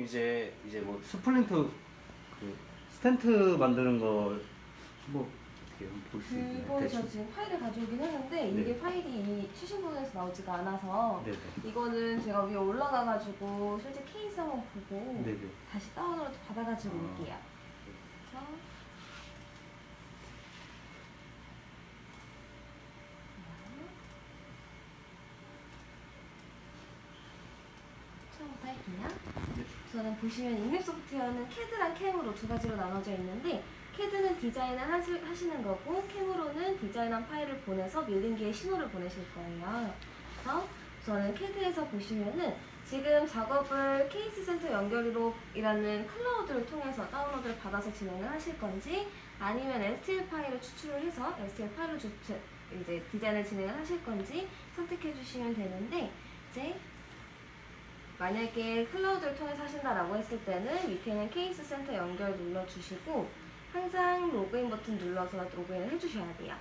이제 뭐 스플린트 그 스텐트 만드는 거 뭐 어떻게 볼 수 있나요? 그거는 저 지금 파일을 가져오긴 했는데 네. 이게 파일이 이 최신본에서 나오지가 않아서 네네. 이거는 제가 위에 올라가가지고 실제 케이스 한번 보고 네네. 다시 다운로드 받아가지고 아. 올게요. 그래서 처음부터 할게요. 네. 우선은 보시면 인맵 소프트웨어는 CAD랑 CAM으로 두 가지로 나눠져 있는데 CAD는 디자인을 하시는 거고 CAM으로는 디자인한 파일을 보내서 밀링기에 신호를 보내실 거예요. 그래서 우선은 CAD에서 보시면은 지금 작업을 케이스 센터 연결이라는 클라우드를 통해서 다운로드를 받아서 진행을 하실 건지 아니면 STL 파일을 추출을 해서 STL 파일로 이제 디자인을 진행을 하실 건지 선택해 주시면 되는데 이제 만약에 클라우드를 통해서 하신다라고 했을 때는 밑에 있는 케이스 센터 연결 눌러주시고 항상 로그인 버튼 눌러서 로그인을 해주셔야 돼요.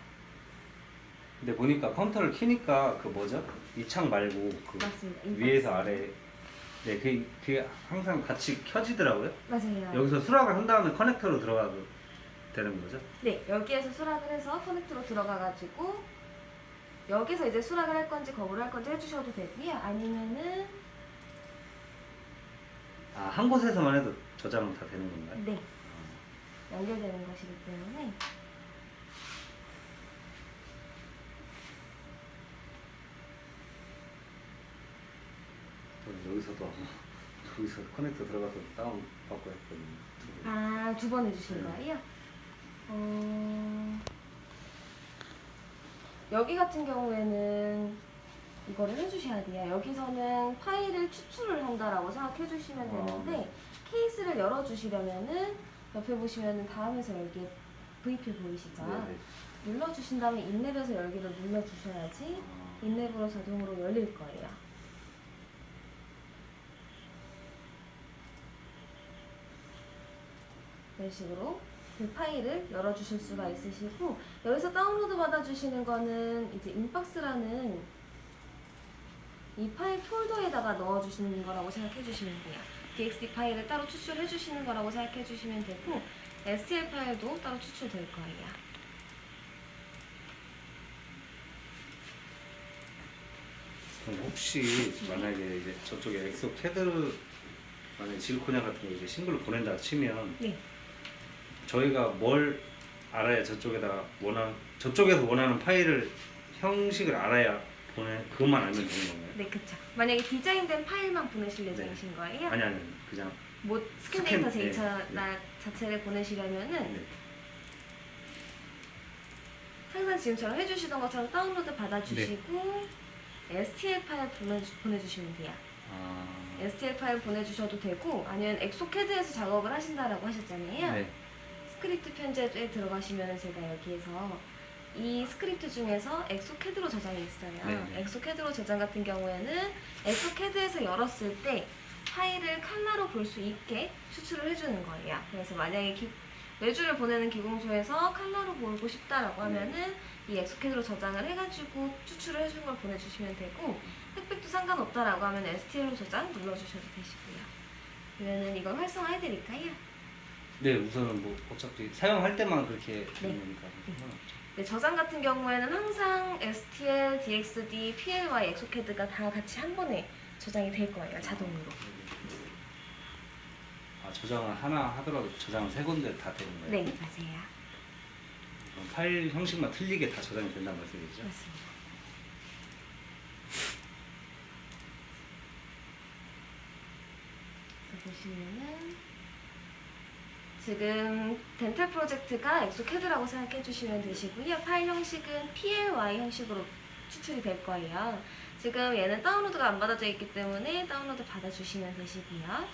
근데 보니까 컴퓨터를 키니까 그 뭐죠? 이 창 말고 그 맞습니다. 위에서 아래 네 그게 항상 같이 켜지더라고요. 맞아요. 여기서 수락을 한 다음에 커넥터로 들어가도 되는 거죠? 네, 여기에서 수락을 해서 커넥트로 들어가가지고 여기서 이제 수락을 할 건지 거부를 할 건지 해주셔도 되고요. 아니면은 아, 한 곳에서만 해도 저장은 다 되는 건가요? 네, 연결되는 것이기 때문에 여기서도 아마 여기서 커넥터 들어가서 다운 받고 했거든요. 아, 두 번 해주신 네. 거예요? 여기 같은 경우에는 이거를 해주셔야 돼요. 여기서는 파일을 추출을 한다라고 생각해 주시면 되는데 케이스를 열어주시려면은 옆에 보시면은 다음에서 열기 V표 보이시죠? 네네. 눌러주신 다음에 인랩에서 열기를 눌러주셔야지 인랩으로 자동으로 열릴 거예요. 이런 식으로 그 파일을 열어주실 수가 있으시고 여기서 다운로드 받아주시는 거는 이제 인박스라는 이 파일 폴더에다가 넣어주시는 거라고 생각해 주시면 돼요. DXT 파일을 따로 추출해 주시는 거라고 생각해 주시면 되고 STL 파일도 따로 추출될 거예요. 그럼 혹시 만약에 이제 저쪽에 엑소 캐드 만약에 질코냐 같은 거 이제 싱글로 보낸다 치면 네. 저희가 뭘 알아야 저쪽에서 원하는 파일을 형식을 알아야 그것만 알면 되는 건가요? 네, 그쵸. 만약에 디자인된 파일만 보내실 예정이신 거예요? 아니 그냥 뭐 스캔 데이터 스캔, 데이터 자체를 보내시려면은 네. 항상 지금처럼 해주시던 것처럼 다운로드 받아주시고 STL 파일 보내주시면 돼요. 아, STL 파일 보내주셔도 되고 아니면 엑소캐드에서 작업을 하신다라고 하셨잖아요. 네. 스크립트 편집에 들어가시면 제가 여기에서 이 스크립트 중에서 엑소캐드로 저장이 있어요. 네. 엑소캐드로 저장 같은 경우에는 엑소캐드에서 열었을 때 파일을 칼라로 볼 수 있게 추출을 해주는 거예요. 그래서 만약에 외주를 보내는 기공소에서 칼라로 보고 싶다라고 하면은 이 엑소캐드로 저장을 해가지고 추출을 해준 걸 보내주시면 되고 흑백도 상관없다라고 하면 STL로 저장 눌러주셔도 되시고요. 그러면은 이걸 활성화해드릴까요? 네, 우선은 뭐 어차피 사용할 때만 그렇게 되는 거니까 상관없죠. 네, 저장 같은 경우에는 항상 STL, DXD, PLY, 엑소캐드가 다 같이 한 번에 저장이 될 거예요, 자동으로. 아, 저장을 하나 하더라도 저장을 세 군데 다 되는 거예요? 네, 맞아요. 그럼 파일 형식만 틀리게 다 저장이 된다는 말씀이시죠? 맞습니다. 그래서 보시면은 지금 덴탈 프로젝트가 엑소캐드라고 생각해 주시면 되시고요. 파일 형식은 PLY 형식으로 추출이 될 거예요. 지금 얘는 다운로드가 안 받아져 있기 때문에 다운로드 받아주시면 되시고요.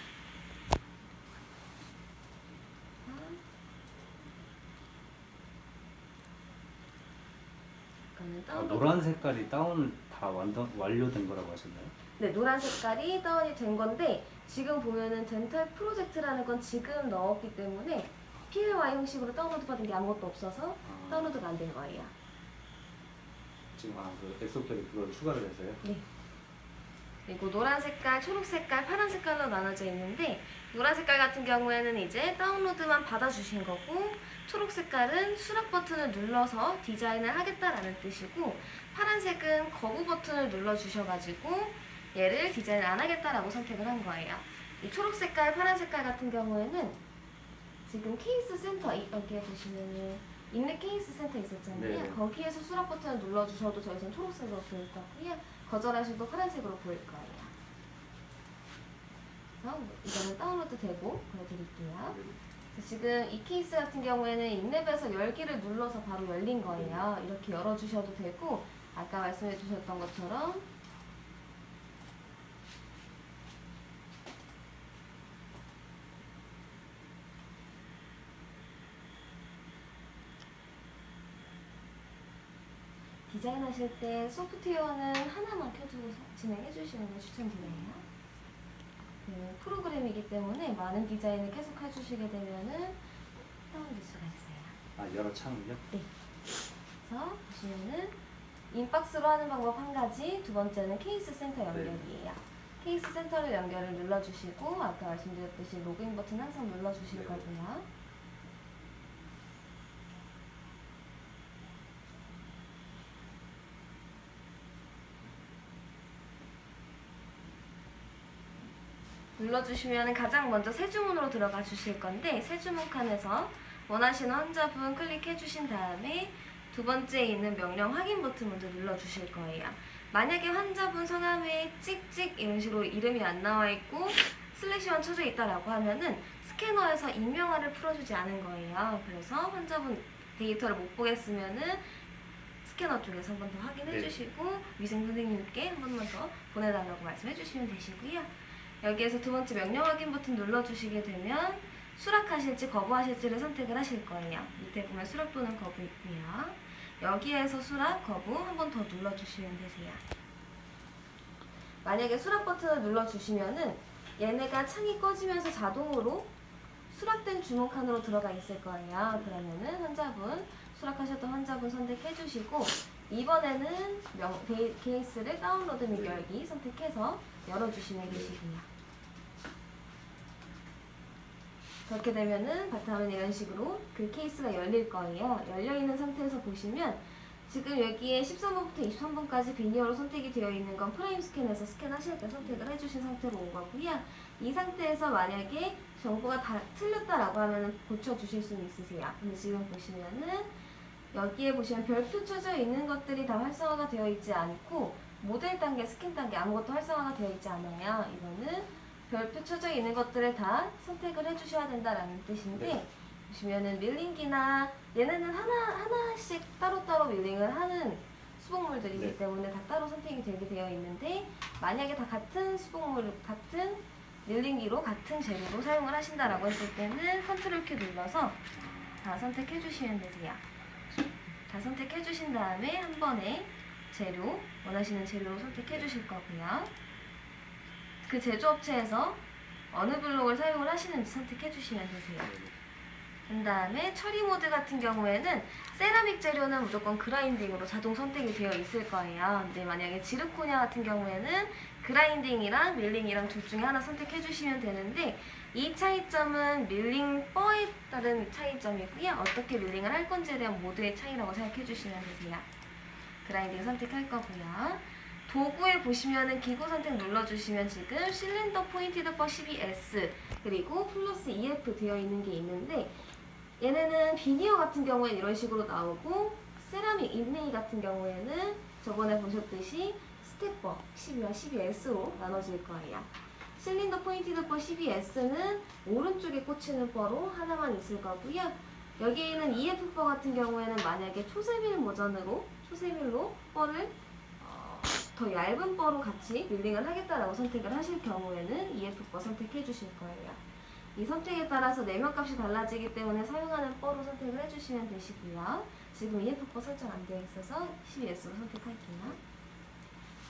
이거는 다운로드. 노란 색깔이 다운 다 완료된 거라고 하셨나요? 네, 노란 색깔이 다운이 된 건데 지금 보면은 덴탈 프로젝트라는 건 지금 넣었기 때문에 PLY 형식으로 다운로드 받은 게 아무것도 없어서 다운로드가 안 된 거예요. 지금 그 엑소캐드 그걸 추가를 해서요? 네. 그리고 노란 색깔, 초록 색깔, 파란 색깔로 나눠져 있는데 노란 색깔 같은 경우에는 이제 다운로드만 받아주신 거고 초록 색깔은 수락 버튼을 눌러서 디자인을 하겠다라는 뜻이고 파란색은 거부 버튼을 눌러주셔가지고 얘를 디자인 안 하겠다라고 선택을 한 거예요. 이 초록 색깔, 파란 색깔 같은 경우에는 지금 케이스 센터 여기에 보시면은 인내 케이스 센터 있었잖아요. 네. 거기에서 수락 버튼을 눌러주셔도 저희선 초록색으로 보일 거고요. 거절하셔도 파란색으로 보일 거예요. 그래서 이거는 다운로드 되고 보여드릴게요. 지금 이 케이스 같은 경우에는 인랩에서 열기를 눌러서 바로 열린 거예요. 이렇게 열어주셔도 되고 아까 말씀해 주셨던 것처럼 디자인 하실 때 소프트웨어는 하나만 켜두고 진행해 주시는 걸 추천드려요. 프로그램이기 때문에 많은 디자인을 계속 해주시게 되면은 다운될 수가 있어요. 아, 여러 창을요? 네. 그래서 보시면은 인박스로 하는 방법 한 가지, 두 번째는 케이스 센터 연결이에요. 케이스 센터를 연결을 눌러주시고 아까 말씀드렸듯이 로그인 버튼 항상 눌러주실 네. 거고요. 눌러주시면 가장 먼저 새 주문으로 들어가 주실 건데 새 주문 칸에서 원하시는 환자분 클릭해 주신 다음에 두 번째에 있는 명령 확인 버튼 먼저 눌러 주실 거예요. 만약에 환자분 성함에 찍찍 이런 식으로 이름이 안 나와 있고 슬래시만 쳐져 있다라고 하면은 스캐너에서 익명화를 풀어주지 않은 거예요. 그래서 환자분 데이터를 못 보겠으면은 스캐너 쪽에서 한 번 더 확인해 네. 주시고 위생 선생님께 한 번만 더 보내달라고 말씀해 주시면 되시고요. 여기에서 두 번째 명령 확인 버튼 눌러주시게 되면 수락하실지 거부하실지를 선택을 하실 거예요. 밑에 보면 수락 또는 거부 있고요. 여기에서 수락, 거부 한 번 더 눌러주시면 되세요. 만약에 수락 버튼을 눌러주시면은 얘네가 창이 꺼지면서 자동으로 수락된 주문 칸으로 들어가 있을 거예요. 그러면은 환자분, 수락하셨던 환자분 선택해 주시고 이번에는 케이스를 다운로드 및 열기 선택해서 열어주시면 되시고요. 그렇게 되면은 바탕화면 이런 식으로 그 케이스가 열릴 거예요. 열려있는 상태에서 보시면 지금 여기에 13번부터 23번까지 비니어로 선택이 되어 있는 건 프레임 스캔에서 스캔하실 때 선택을 해주신 상태로 온 거고요. 이 상태에서 만약에 정보가 다 틀렸다라고 하면 고쳐주실 수는 있으세요. 근데 지금 보시면은 여기에 보시면 별표 쳐져 있는 것들이 다 활성화가 되어 있지 않고 모델 단계, 스캔 단계 아무것도 활성화가 되어 있지 않아요. 이거는 별표 쳐져 있는 것들을 다 선택을 해주셔야 된다라는 뜻인데 네. 보시면은 밀링기나 얘네는 하나씩 따로따로 밀링을 하는 수복물들이기 네. 때문에 다 따로 선택이 되게 되어 있는데 만약에 다 같은 수복물, 같은 밀링기로 같은 재료로 사용을 하신다라고 했을 때는 컨트롤 키 눌러서 다 선택해 주시면 되세요. 다 선택해 주신 다음에 한 번에 재료, 원하시는 재료로 선택해 주실 거고요. 그 제조업체에서 어느 블록을 사용을 하시는지 선택해 주시면 되세요. 그 다음에 처리 모드 같은 경우에는 세라믹 재료는 무조건 그라인딩으로 자동 선택이 되어 있을 거예요. 근데 만약에 지르코니아 같은 경우에는 그라인딩이랑 밀링이랑 둘 중에 하나 선택해 주시면 되는데 이 차이점은 밀링 뻐에 따른 차이점이고요. 어떻게 밀링을 할 건지에 대한 모드의 차이라고 생각해 주시면 되세요. 그라인딩 선택할 거고요. 도구에 보시면은 기구 선택 눌러주시면 지금 실린더 포인티드 퍼 12S 그리고 플러스 EF 되어 있는 게 있는데 얘네는 비니어 같은 경우에는 이런 식으로 나오고 세라믹 인레이 같은 경우에는 저번에 보셨듯이 스테퍼 12와 12S로 나눠질 거예요. 실린더 포인티드 퍼 12S는 오른쪽에 꽂히는 뻐로 하나만 있을 거고요. 여기에는 EF 뻐 같은 경우에는 만약에 초세밀 버전으로 초세밀로 뻐를 더 얇은 뻐로 같이 밀링을 하겠다라고 선택을 하실 경우에는 EF 뻐 선택해 주실 거예요. 이 선택에 따라서 내면 값이 달라지기 때문에 사용하는 뻐로 선택을 해주시면 되시고요. 지금 EF 뻐 설정 안 되어 있어서 12S로 선택할게요.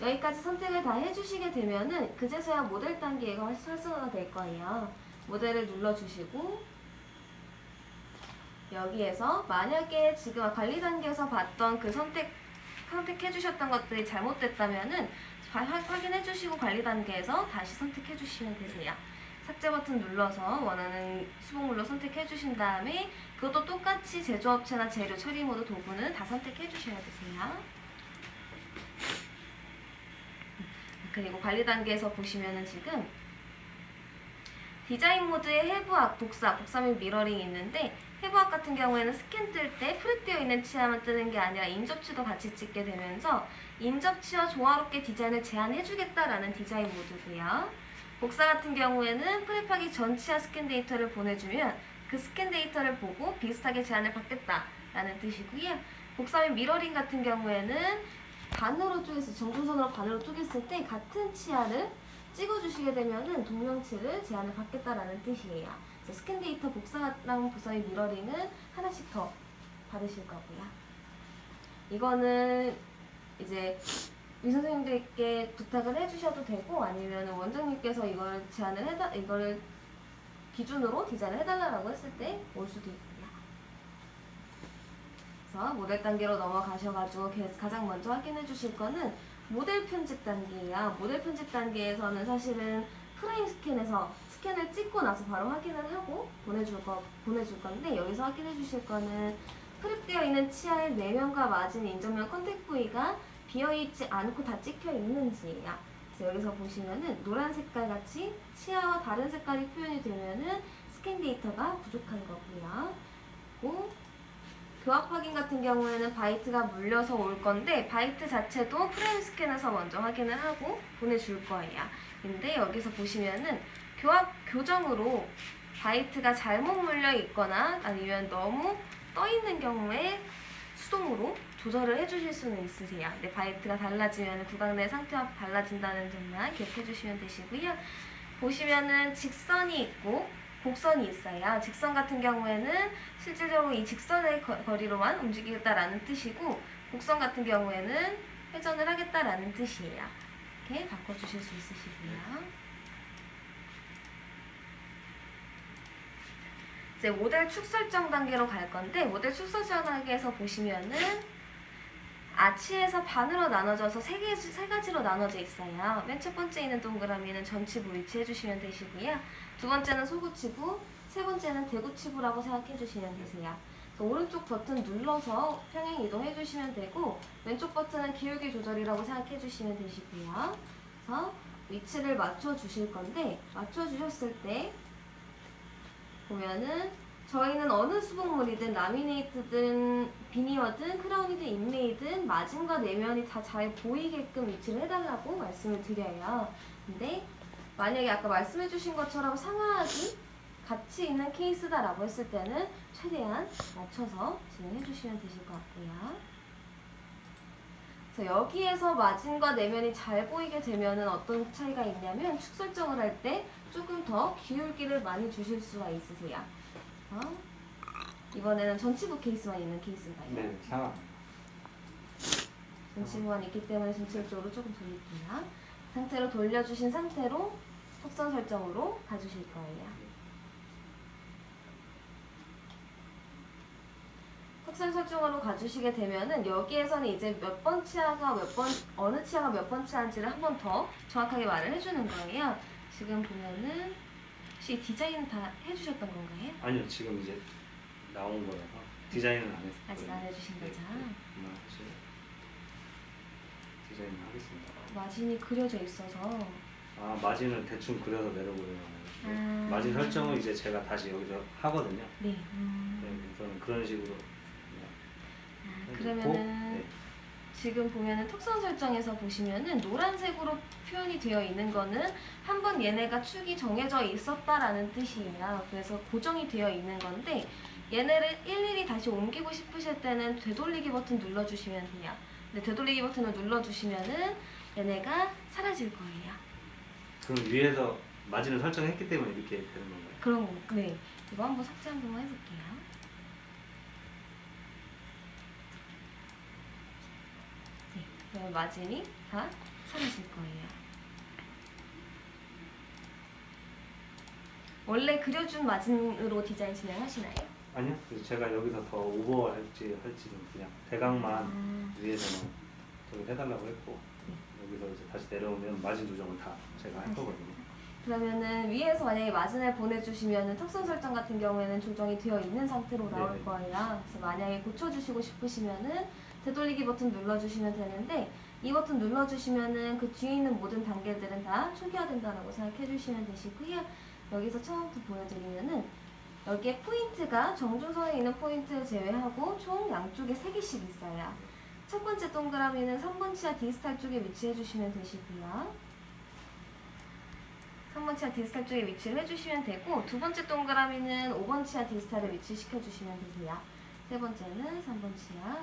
여기까지 선택을 다 해주시게 되면은 그제서야 모델 단계가 활성화가 될 거예요. 모델을 눌러주시고 여기에서 만약에 지금 관리 단계에서 봤던 그 선택해 주셨던 것들이 잘못됐다면은 확인해 주시고 관리 단계에서 다시 선택해 주시면 되세요. 삭제 버튼 눌러서 원하는 수복물로 선택해 주신 다음에 그것도 똑같이 제조업체나 재료 처리 모드 도구는 다 선택해 주셔야 되세요. 그리고 관리 단계에서 보시면은 지금 디자인 모드의 해부학, 복사 및 미러링이 있는데 해부학 같은 경우에는 스캔 뜰 때 프랩되어 있는 치아만 뜨는 게 아니라 인접치도 같이 찍게 되면서 인접치와 조화롭게 디자인을 제안해주겠다라는 디자인 모드고요. 복사 같은 경우에는 프랩하기 전 치아 스캔 데이터를 보내주면 그 스캔 데이터를 보고 비슷하게 제안을 받겠다라는 뜻이고요. 복사 및 미러링 같은 경우에는 반으로 쪼갰을 정중선으로 반으로 쪼갰을 때 같은 치아를 찍어주시게 되면은 동명치를 제안을 받겠다라는 뜻이에요. 스캔 데이터 복사랑 복사 및 미러링은 하나씩 더 받으실 거고요. 이거는 이제 위 선생님들께 부탁을 해주셔도 되고 아니면 원장님께서 이걸 이걸 기준으로 디자인을 해달라고 했을 때 올 수도 있고요. 그래서 모델 단계로 넘어가셔가지고 가장 먼저 확인해 주실 거는 모델 편집 단계예요. 모델 편집 단계에서는 사실은 프레임 스캔에서 스캔을 찍고 나서 바로 확인을 하고 보내줄 건데 여기서 확인해 주실 거는 프랩되어 있는 치아의 내면과 마진, 인접면, 컨택 부위가 비어있지 않고 다 찍혀 있는지예요. 그래서 여기서 보시면은 노란 색깔 같이 치아와 다른 색깔이 표현이 되면은 스캔 데이터가 부족한 거고요. 그리고 교합 확인 같은 경우에는 바이트가 물려서 올 건데 바이트 자체도 프레임 스캔에서 먼저 확인을 하고 보내줄 거예요. 근데 여기서 보시면은 교정으로 바이트가 잘못 물려 있거나 아니면 너무 떠 있는 경우에 수동으로 조절을 해주실 수는 있으세요. 근데 바이트가 달라지면 구강 내 상태와 달라진다는 점만 기억해 주시면 되시고요. 보시면은 직선이 있고 곡선이 있어요. 직선 같은 경우에는 실질적으로 이 직선의 거리로만 움직이겠다라는 뜻이고 곡선 같은 경우에는 회전을 하겠다라는 뜻이에요. 이렇게 바꿔주실 수 있으시고요. 이제 모델 축 설정 단계로 갈 건데 모델 축 설정 단계에서 보시면은 아치에서 반으로 나눠져서 세 가지로 나눠져 있어요. 맨 첫 번째 있는 동그라미는 전치부 위치해 주시면 되시고요. 두 번째는 소구치부, 세 번째는 대구치부라고 생각해 주시면 되세요. 오른쪽 버튼 눌러서 평행 이동해 주시면 되고 왼쪽 버튼은 기울기 조절이라고 생각해 주시면 되시고요. 그래서 위치를 맞춰 주실 건데 맞춰 주셨을 때 보면은 저희는 어느 수복물이든 라미네이트든 비니어든 크라운이든 인레이든 마진과 내면이 다 잘 보이게끔 위치를 해달라고 말씀을 드려요. 근데 만약에 아까 말씀해 주신 것처럼 상하하기 같이 있는 케이스다라고 했을 때는 최대한 맞춰서 진행해 주시면 되실 것 같고요. 그래서 여기에서 마진과 내면이 잘 보이게 되면은 어떤 차이가 있냐면 축 설정을 할 때 조금 더 기울기를 많이 주실 수가 있으세요. 이번에는 전치부 케이스만 있는 케이스인가요? 네, 상하. 전치부만 있기 때문에 전체를 쪽으로 조금 돌릴게요. 상태로 돌려주신 상태로 턱선 설정으로 가주실 거예요. 턱선 설정으로 가주시게 되면은 여기에서는 이제 몇 번 치아가 어느 치아가 몇 번 치아인지를 한 번 더 정확하게 말을 해주는 거예요. 지금 보면은 혹시 디자인 다 해주셨던 건가요? 아니요, 지금 이제 나온 거라서 디자인은 안 했어요. 아직 안 해주신 거죠? 디자인을 하겠습니다. 마진이 그려져 있어서 마진을 대충 그려서 내려보려고 마진 설정을 이제 제가 다시 여기서 하거든요. 네. 네, 그래서 그런 식으로 그러면은 네. 지금 보면은 턱선 설정에서 보시면은 노란색으로 표현이 되어 있는 거는 한번 얘네가 축이 정해져 있었다라는 뜻이에요. 그래서 고정이 되어 있는 건데 얘네를 일일이 다시 옮기고 싶으실 때는 되돌리기 버튼 눌러주시면 돼요. 근데 되돌리기 버튼을 눌러주시면은 얘네가 사라질 거예요. 그럼 위에서 마진을 설정했기 때문에 이렇게 되는 건가요? 그런 거. 네. 이거 한번 삭제 한 번만 해볼게요. 네. 그럼 마진이 다 사라질 거예요. 원래 그려준 마진으로 디자인 진행하시나요? 아니요. 그래서 제가 여기서 더 오버할지는 그냥 대각만 위에서는 저기 해달라고 했고 여기서 이제 다시 내려오면 마진 조정을 다 제가 할 거거든요. 그러면은 위에서 만약에 마진을 보내주시면은 턱선 설정 같은 경우에는 조정이 되어 있는 상태로 나올 네네. 거예요. 그래서 만약에 고쳐주시고 싶으시면은 되돌리기 버튼 눌러주시면 되는데 이 버튼 눌러주시면은 그 뒤에 있는 모든 단계들은 다 초기화된다라고 생각해 주시면 되시고요. 여기서 처음부터 보여드리면은 여기에 포인트가 정중선에 있는 포인트 제외하고 총 양쪽에 3개씩 있어요. 첫 번째 동그라미는 3번 치아 디스탈 쪽에 위치해 주시면 되시고요. 3번 치아 디스탈 쪽에 위치를 해주시면 되고 두 번째 동그라미는 5번 치아 디스탈에 위치시켜 주시면 되세요. 세 번째는 3번 치아,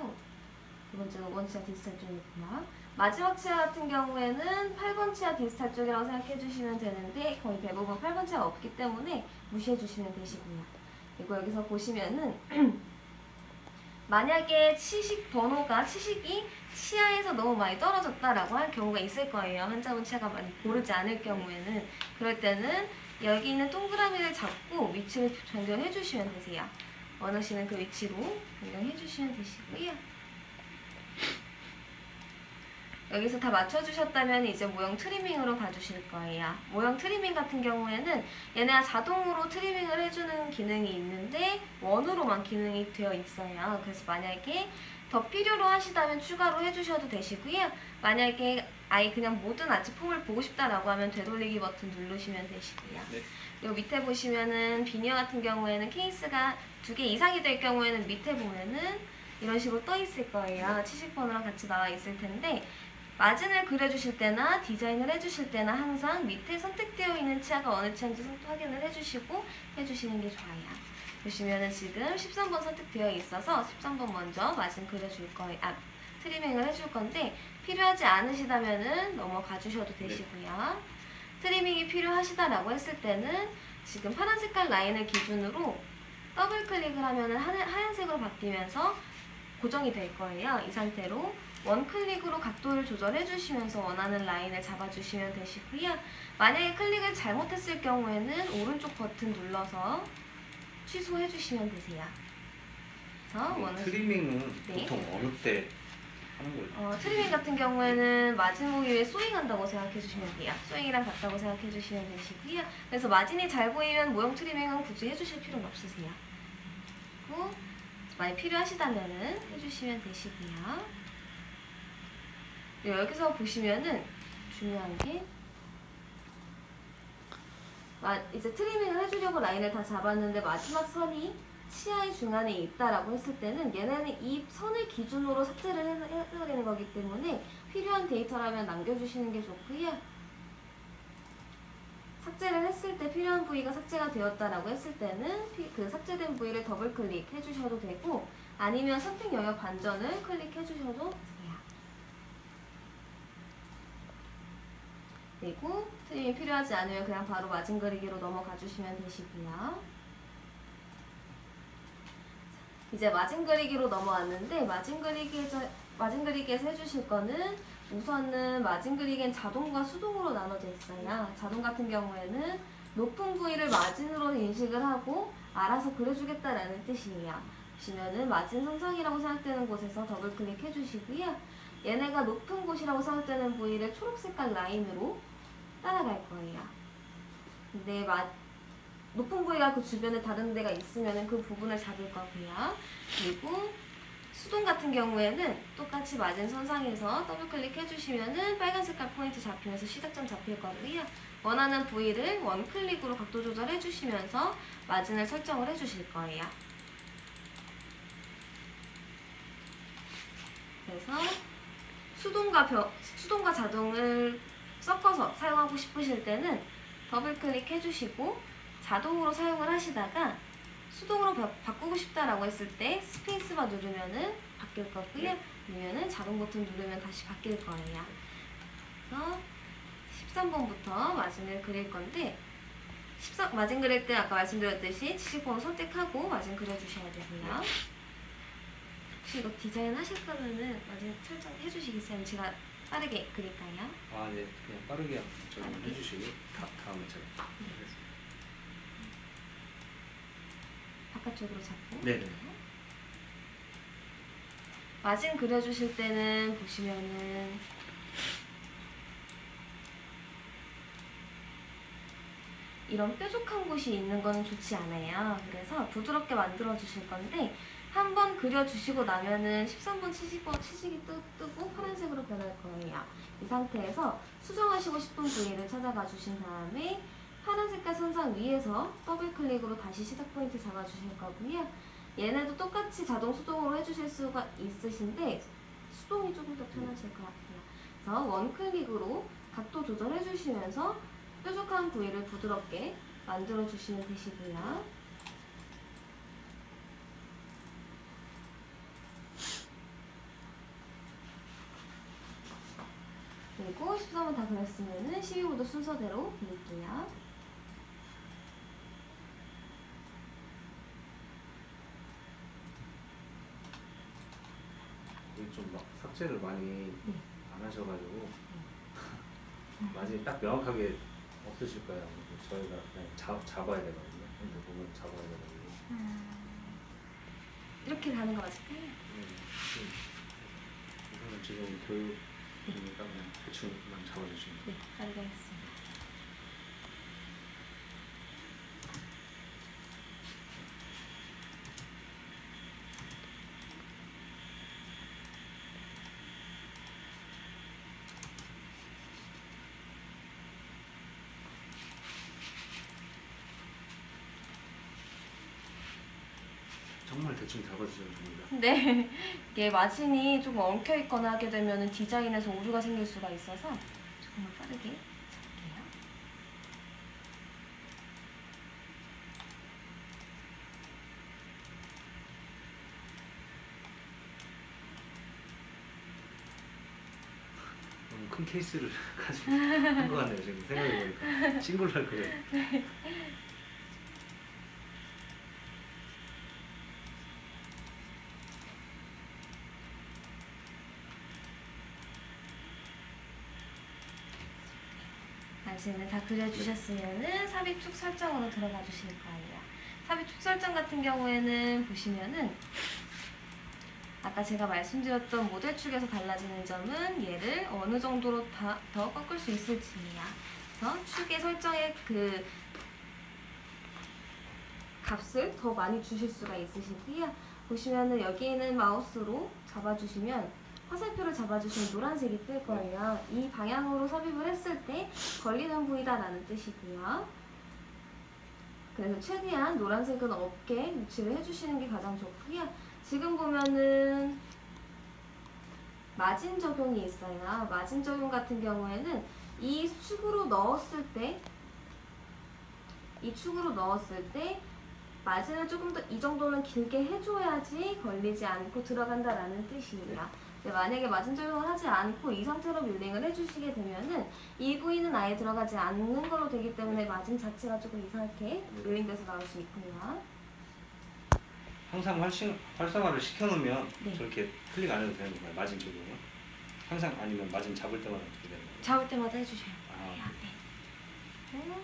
두 번째는 5번 치아 디스탈 쪽이고요. 마지막 치아 같은 경우에는 8번 치아 디스탈 쪽이라고 생각해 주시면 되는데 거의 대부분 8번 치아가 없기 때문에 무시해 주시면 되시고요. 그리고 여기서 보시면은 만약에 치식 번호가 치식이 치아에서 너무 많이 떨어졌다라고 할 경우가 있을 거예요. 환자분 치아가 많이 고르지 않을 경우에는 그럴 때는 여기 있는 동그라미를 잡고 위치를 변경해 주시면 되세요. 원하시는 그 위치로 변경해 주시면 되시고요. 여기서 다 맞춰주셨다면 이제 모형 트리밍으로 가주실 거예요. 모형 트리밍 같은 경우에는 얘네가 자동으로 트리밍을 해주는 기능이 있는데 원으로만 기능이 되어 있어요. 그래서 만약에 더 필요로 하시다면 추가로 해주셔도 되시고요. 만약에 아예 그냥 모든 아치폼을 보고 싶다라고 하면 되돌리기 버튼 누르시면 되시고요. 네. 요 밑에 보시면은 비니어 같은 경우에는 케이스가 2개 이상이 될 경우에는 밑에 보면은 이런 식으로 떠 있을 거예요. 치식번호랑 같이 나와 있을 텐데 마진을 그려주실 때나 디자인을 해주실 때나 항상 밑에 선택되어 있는 치아가 어느 치아인지 확인을 해주시는 게 좋아요. 보시면은 지금 13번 선택되어 있어서 13번 먼저 마진 그려줄 거예요. 트리밍을 해줄 건데 필요하지 않으시다면은 넘어가 주셔도 되시고요. 트리밍이 필요하시다라고 했을 때는 지금 파란 색깔 라인을 기준으로 더블 클릭을 하면은 하얀색으로 바뀌면서 고정이 될 거예요. 이 상태로 원클릭으로 각도를 조절해 주시면서 원하는 라인을 잡아주시면 되시고요. 만약에 클릭을 잘못했을 경우에는 오른쪽 버튼 눌러서 취소해 주시면 되세요. 그래서 트리밍은 네. 보통 어느 때 하는 거예요? 트리밍 같은 경우에는 마진 부위에 소잉한다고 생각해 주시면 돼요. 소잉이랑 같다고 생각해 주시면 되시고요. 그래서 마진이 잘 보이면 모형 트리밍은 굳이 해주실 필요는 없으세요. 그리고 많이 필요하시다면은 해주시면 되시고요. 여기서 보시면은 중요한 게 이제 트리밍을 해주려고 라인을 다 잡았는데 마지막 선이 치아의 중간에 있다라고 했을 때는 얘네는 이 선을 기준으로 삭제를 해드리는 거기 때문에 필요한 데이터라면 남겨주시는 게 좋고요. 삭제를 했을 때 필요한 부위가 삭제가 되었다라고 했을 때는 그 삭제된 부위를 더블 클릭해 주셔도 되고 아니면 선택 영역 반전을 클릭해 주셔도 돼요. 그리고 트림이 필요하지 않으면 그냥 바로 마진 그리기로 넘어가 주시면 되시고요. 이제 마진 그리기로 넘어왔는데 마진 그리기에서 해주실 거는 우선은 마진 그리기엔 자동과 수동으로 나눠져 있어요. 자동 같은 경우에는 높은 부위를 마진으로 인식을 하고 알아서 그려주겠다라는 뜻이에요. 보시면은 마진 선상이라고 생각되는 곳에서 더블 클릭해 주시고요. 얘네가 높은 곳이라고 생각되는 부위를 초록 색깔 라인으로 따라갈 거예요. 근데 높은 부위가 그 주변에 다른 데가 있으면 그 부분을 잡을 거고요. 그리고 수동 같은 경우에는 똑같이 마진 선상에서 더블 클릭해 주시면은 빨간 색깔 포인트 잡히면서 시작점 잡힐 거고요. 원하는 부위를 원 클릭으로 각도 조절해 주시면서 마진을 설정을 해 주실 거예요. 그래서 수동과 자동을 섞어서 사용하고 싶으실 때는 더블 클릭해 주시고 자동으로 사용을 하시다가 수동으로 바꾸고 싶다라고 했을 때 스페이스바 누르면은 바뀔 거고요. 아니면은 자동 버튼 누르면 다시 바뀔 거예요. 그래서 13번부터 마진을 그릴 건데 마진 그릴 때 아까 말씀드렸듯이 치식번호 선택하고 마진 그려주셔야 되고요. 혹시 이거 디자인 하실 거면은 마진 설정해 주시겠어요? 제가 빠르게 그릴까요? 네. 그냥 빠르게 좀 해주시고 다음에 제가 바깥쪽으로 잡고. 네. 마진 그려주실 때는 보시면은 이런 뾰족한 곳이 있는 건 좋지 않아요. 그래서 부드럽게 만들어 주실 건데 한 번 그려주시고 나면은 13번 치직이 뜨고 파란색으로 변할 거예요. 이 상태에서 수정하시고 싶은 부위를 찾아가 주신 다음에 파란 색깔 선상 위에서 더블 클릭으로 다시 시작 포인트 잡아 주실 거고요. 얘네도 똑같이 자동 수동으로 해주실 수가 있으신데 수동이 조금 더 편하실 것 같아요. 그래서 원 클릭으로 각도 조절해 주시면서 뾰족한 부위를 부드럽게 만들어 주시면 되시고요. 그리고 13번 다 그렸으면은 12번도 순서대로 그릴게요. 이게 좀 막 삭제를 많이 네. 안 하셔가지고 마진이 딱 명확하게 없으실 거예요. 저희가 그냥 잡아야 되거든요. 근데 보면 잡아야 되거든요. 이렇게 가는 거 맞을까요? 이거는 지금 교육이니까 그냥 대충만 잡아주시면 네, 가리겠습니다. 정말 대충 잡아주시면 됩니다. 네, 이게 마진이 조금 엉켜 있거나 하게 되면 디자인에서 오류가 생길 수가 있어서 조금만 빠르게 잡을게요. 너무 큰 케이스를 가지고 한 것 같네요. 지금 생각해보니까 싱글로 할 거예요. 마진을 다 그려주셨으면은 삽입축 설정으로 들어가 주실 거예요. 삽입축 설정 같은 경우에는 보시면은 아까 제가 말씀드렸던 모델축에서 달라지는 점은 얘를 어느 정도로 더 꺾을 수 있을지예요. 그래서 축의 설정의 그 값을 더 많이 주실 수가 있으시고요. 보시면은 여기에는 마우스로 잡아주시면 화살표를 잡아주시면 노란색이 뜰 거예요. 이 방향으로 삽입을 했을 때 걸리는 부위다라는 뜻이고요. 그래서 최대한 노란색은 없게 위치를 해주시는 게 가장 좋고요. 지금 보면은 마진 적용이 있어요. 마진 적용 같은 경우에는 이 축으로 넣었을 때 마진을 조금 더 이 정도는 길게 해줘야지 걸리지 않고 들어간다라는 뜻이에요. 만약에 마진 적용을 하지 않고 이 상태로 밀링을 해주시게 되면은 이 부위는 아예 들어가지 않는 걸로 되기 때문에 마진 자체가 조금 이상하게 밀링돼서 나올 수 있고요. 항상 활성화를 시켜놓으면 네. 저렇게 클릭 안 해도 되는 건가요? 마진 적용은? 항상 아니면 마진 잡을 때마다 어떻게 되는 거예요? 잡을 때마다 해주셔야 아, 돼요. 네.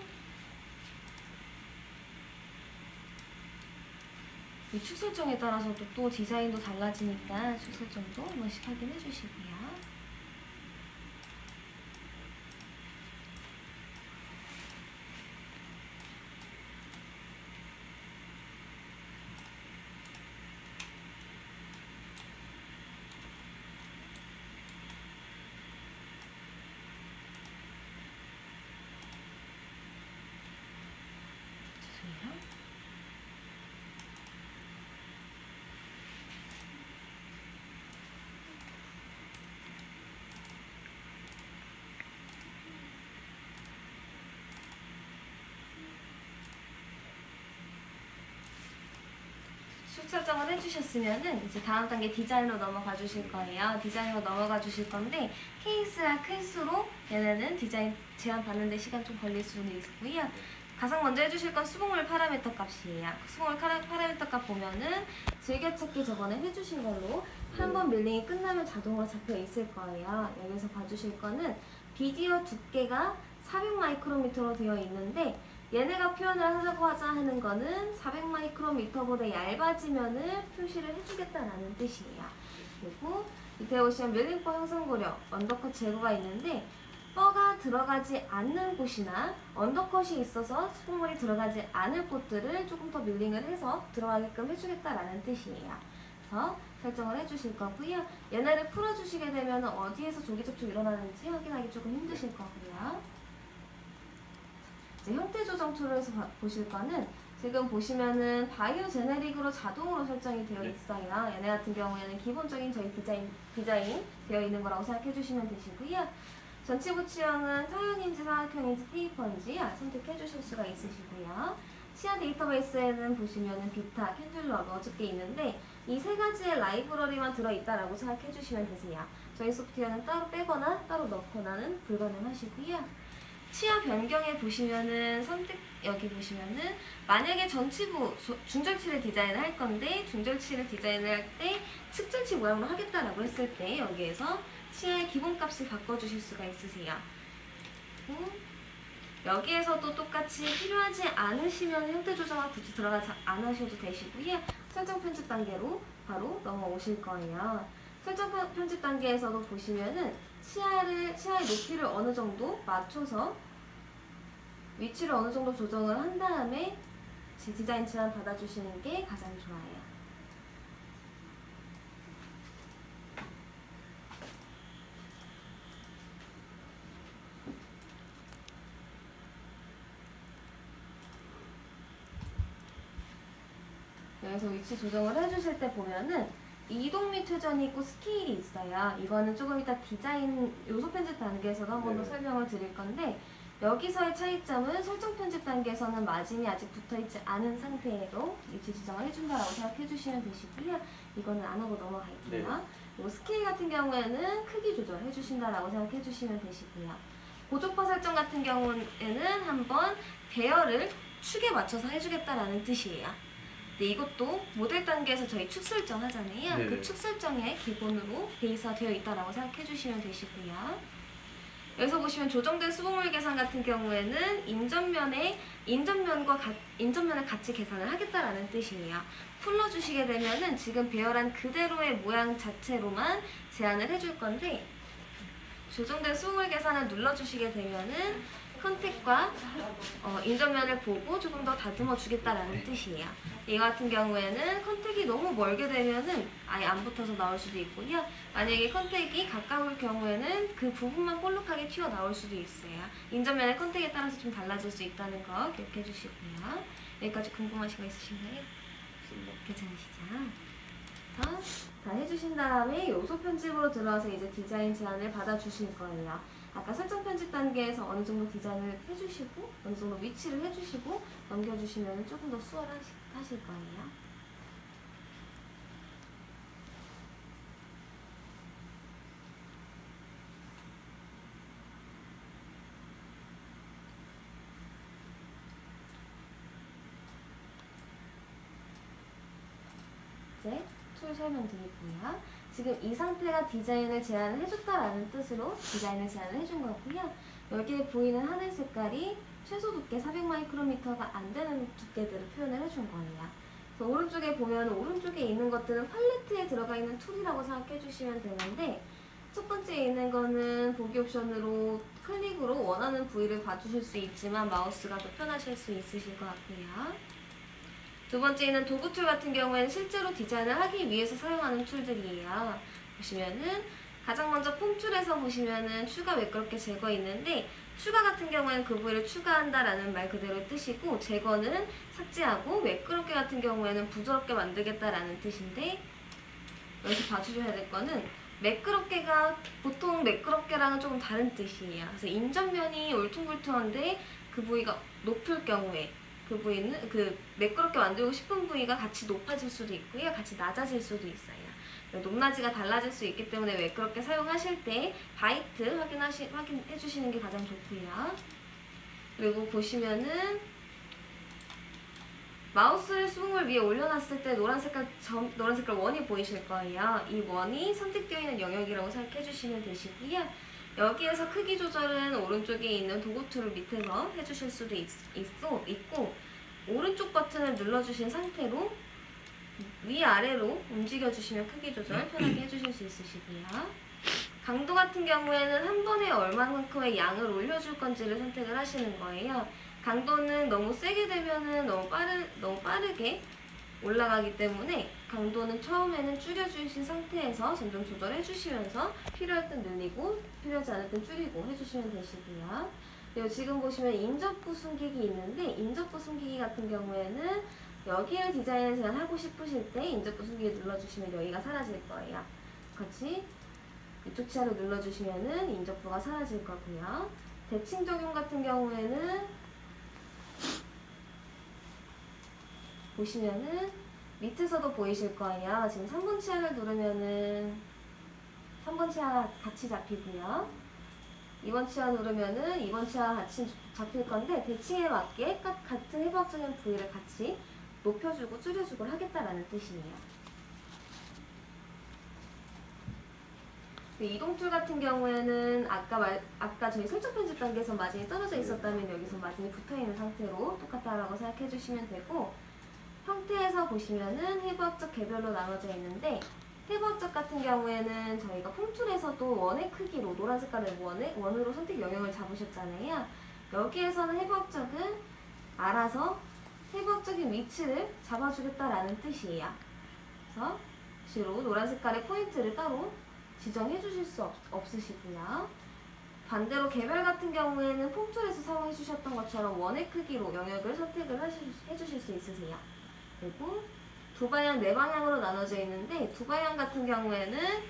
이 축 설정에 따라서도 또 디자인도 달라지니까 축 설정도 한 번씩 확인해 주시고요. 죄송해요. 축 설정을 해주셨으면은 이제 다음 단계 디자인으로 넘어가 주실 거예요. 디자인으로 넘어가 주실 건데 케이스가 클수록 얘네는 디자인 제한 받는데 시간 좀 걸릴 수는 있고요. 가장 먼저 해주실 건 수복물 파라미터 값이에요. 수복물 파라미터 값 보면은 즐겨찾기 저번에 해주신 걸로 한 번 밀링이 끝나면 자동으로 잡혀 있을 거예요. 여기서 봐주실 거는 비디오 두께가 400 마이크로미터로 되어 있는데 얘네가 표현을 하자고 하는 거는 400 마이크로미터보다 얇아지면을 표시를 해주겠다라는 뜻이에요. 그리고 밑에 보시면 밀링법 형성 고려, 언더컷 제거가 있는데 뻐가 들어가지 않는 곳이나 언더컷이 있어서 수분물이 들어가지 않을 곳들을 조금 더 밀링을 해서 들어가게끔 해주겠다라는 뜻이에요. 그래서 설정을 해주실 거고요. 얘네를 풀어주시게 되면 어디에서 조기 접촉 일어나는지 확인하기 조금 힘드실 거고요. 이제 형태 조정 툴에서 보실 거는 지금 보시면은 바이오 제네릭으로 자동으로 설정이 되어 있어요. 얘네 같은 경우에는 기본적인 저희 디자인 되어 있는 거라고 생각해 주시면 되시고요. 전치부 취향은 타형인지 사각형인지 테이퍼인지 선택해 주실 수가 있으시고요. 치아 데이터베이스에는 보시면은 비타, 캔들러, 어저께 있는데 이 세 가지의 라이브러리만 들어있다라고 생각해 주시면 되세요. 저희 소프트웨어는 따로 빼거나 따로 넣거나는 불가능하시고요. 치아 변경에 보시면은 여기 보시면은 만약에 전치부 중절치를 디자인을 할 건데 중절치를 디자인을 할 때 측절치 모양으로 하겠다라고 했을 때 여기에서 치아의 기본값을 바꿔주실 수가 있으세요. 여기에서도 똑같이 필요하지 않으시면 형태 조정을 굳이 들어가지 않으셔도 되시고요. 설정 편집 단계로 바로 넘어오실 거예요. 설정 편집 단계에서도 보시면은 치아의 높이를 어느 정도 맞춰서 위치를 어느 정도 조정을 한 다음에 제 디자인 제안 받아주시는 게 가장 좋아요. 여기서 위치 조정을 해주실 때 보면은 이동 및 회전이 있고 스케일이 있어요. 이거는 조금 이따 디자인 요소 편집 단계에서도 한 번 더 설명을 드릴 건데 여기서의 차이점은 설정 편집 단계에서는 마진이 아직 붙어있지 않은 상태로 위치 지정을 해준다라고 생각해 주시면 되시고요. 이거는 안 하고 넘어갈게요. 그리고 스케일 같은 경우에는 크기 조절해 주신다라고 생각해 주시면 되시고요. 고조파 설정 같은 경우에는 한번 배열을 축에 맞춰서 해주겠다라는 뜻이에요. 근데 이것도 모델 단계에서 저희 축 설정 하잖아요. 그 축 설정에 기본으로 베이스가 되어 있다라고 생각해 주시면 되시고요. 여기서 보시면 조정된 수분물 계산 같은 경우에는 인전면을 같이 계산을 하겠다라는 뜻이에요. 풀러주시게 되면은 지금 배열한 그대로의 모양 자체로만 제한을 해줄 건데 조정된 수분물 계산을 눌러주시게 되면은 컨택과 인전면을 보고 조금 더 다듬어 주겠다라는 뜻이에요. 이 같은 경우에는 컨택이 너무 멀게 되면은 아예 안 붙어서 나올 수도 있고요. 만약에 컨택이 가까울 경우에는 그 부분만 볼록하게 튀어나올 수도 있어요. 인전면의 컨택에 따라서 좀 달라질 수 있다는 거 기억해 주시고요. 여기까지 궁금하신 거 있으신가요? 괜찮으시죠? 다 해주신 다음에 요소 편집으로 들어와서 이제 디자인 제안을 받아주실 거예요. 아까 설정 편집 단계에서 어느 정도 디자인을 해주시고 어느 정도 위치를 해주시고 넘겨주시면 조금 더 수월하실 거예요. 이제 툴 설명드리고요. 지금 이 상태가 디자인을 제안을 해줬다라는 뜻으로 디자인을 제안을 해준 거고요. 여기에 보이는 하늘 색깔이 최소 두께 400마이크로미터가 안 되는 두께들을 표현을 해준 거예요. 그래서 오른쪽에 보면 오른쪽에 있는 것들은 팔레트에 들어가 있는 툴이라고 생각해 주시면 되는데 첫 번째 있는 거는 보기 옵션으로 클릭으로 원하는 부위를 봐주실 수 있지만 마우스가 더 편하실 수 있으실 것 같고요. 두 번째는 도구 툴 같은 경우에는 실제로 디자인을 하기 위해서 사용하는 툴들이에요. 보시면은 가장 먼저 폼 툴에서 보시면은 추가 매끄럽게 제거 있는데 추가 같은 경우에는 그 부위를 추가한다라는 말 그대로 뜻이고 제거는 삭제하고 매끄럽게 같은 경우에는 부드럽게 만들겠다라는 뜻인데 여기서 봐주셔야 될 거는 매끄럽게가 보통 매끄럽게랑은 조금 다른 뜻이에요. 그래서 인전면이 울퉁불퉁한데 그 부위가 높을 경우에 그 부위는 그 매끄럽게 만들고 싶은 부위가 같이 높아질 수도 있고요. 같이 낮아질 수도 있어요. 높낮이가 달라질 수 있기 때문에 매끄럽게 사용하실 때 바이트 확인해 주시는 게 가장 좋고요. 그리고 보시면은 마우스를 수분물 위에 올려놨을 때 노란 색깔 원이 보이실 거예요. 이 원이 선택되어 있는 영역이라고 생각해 주시면 되시고요. 여기에서 크기 조절은 오른쪽에 있는 도구 툴을 밑에서 해주실 수도 있고 오른쪽 버튼을 눌러주신 상태로 위아래로 움직여주시면 크기 조절 편하게 해주실 수 있으시고요. 강도 같은 경우에는 한 번에 얼마만큼의 양을 올려줄 건지를 선택을 하시는 거예요. 강도는 너무 세게 되면은 너무 빠르게 올라가기 때문에 강도는 처음에는 줄여주신 상태에서 점점 조절해 주시면서 필요할 땐 늘리고 필요하지 않을 땐 줄이고 해주시면 되시고요. 그리고 지금 보시면 인접부 숨기기 있는데 인접부 숨기기 같은 경우에는 여기를 디자인을 제가 하고 싶으실 때 인접부 숨기기 눌러주시면 여기가 사라질 거예요. 같이 이쪽 치아를 눌러주시면은 인접부가 사라질 거고요. 대칭 적용 같은 경우에는 보시면은 밑에서도 보이실 거예요. 지금 3번 치아를 누르면은 3번 치아 같이 잡히고요. 2번 치아 누르면은 2번 치아 같이 잡힐 건데 대칭에 맞게 같은 해부학적인 부위를 같이 높여주고 줄여주고 하겠다라는 뜻이에요. 이동툴 같은 경우에는 아까 저희 설정 편집 단계에서 마진이 떨어져 있었다면 여기서 마진이 붙어 있는 상태로 똑같다라고 생각해 주시면 되고, 형태에서 보시면은 해부학적 개별로 나눠져 있는데 해부학적 같은 경우에는 저희가 폼툴에서도 원의 크기로 노란 색깔의 원으로 선택 영역을 잡으셨잖아요. 여기에서는 해부학적은 알아서 해부학적인 위치를 잡아주겠다라는 뜻이에요. 그래서 주로 노란 색깔의 포인트를 따로 지정해 주실 수 없으시고요. 반대로 개별 같은 경우에는 폼툴에서 사용해 주셨던 것처럼 원의 크기로 영역을 선택을 해 주실 수 있으세요. 그리고 두 방향, 네 방향으로 나눠져 있는데 두 방향 같은 경우에는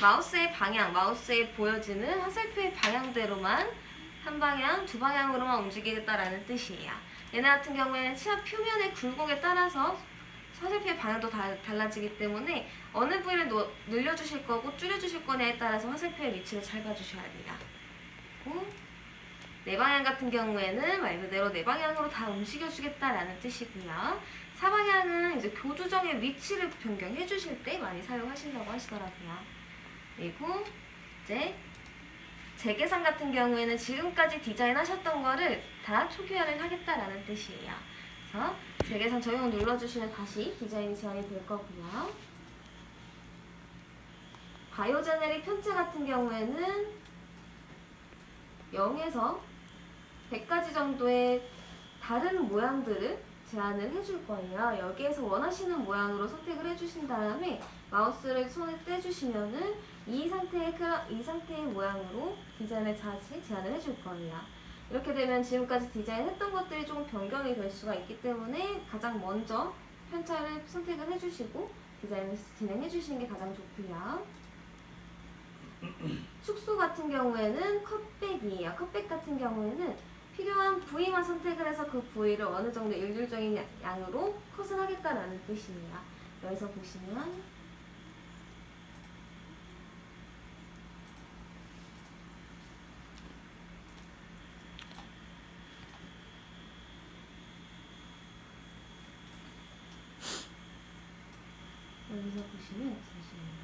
마우스의 방향, 마우스에 보여지는 화살표의 방향대로만 한 방향, 두 방향으로만 움직이겠다라는 뜻이에요. 얘네 같은 경우에는 치아 표면의 굴곡에 따라서 화살표의 방향도 달라지기 때문에 어느 부위를 늘려주실 거고 줄여주실 거냐에 따라서 화살표의 위치를 잘 봐주셔야 돼요. 그리고 네 방향 같은 경우에는 말 그대로 네 방향으로 다 움직여주겠다라는 뜻이고요. 사방향은 이제 교조정의 위치를 변경해 주실 때 많이 사용하신다고 하시더라고요. 그리고 이제 재계산 같은 경우에는 지금까지 디자인하셨던 거를 다 초기화를 하겠다라는 뜻이에요. 그래서 재계산 적용 눌러주시면 다시 디자인이 제한이 될 거고요. 바이오 제네릭 편체 같은 경우에는 0에서 100가지 정도의 다른 모양들을 제안을 해줄 거예요. 여기에서 원하시는 모양으로 선택을 해주신 다음에 마우스를 손에 떼주시면은 이 상태의 모양으로 디자인을 다시 제안을 해줄 거예요. 이렇게 되면 지금까지 디자인했던 것들이 조금 변경이 될 수가 있기 때문에 가장 먼저 편차를 선택을 해주시고 디자인을 진행해 주시는 게 가장 좋고요. 축소 같은 경우에는 컷백이에요. 컷백 같은 경우에는 필요한 부위만 선택을 해서 그 부위를 어느 정도 일률적인 양으로 컷을 하겠다라는 뜻이에요. 여기서 보시면 잠시만요.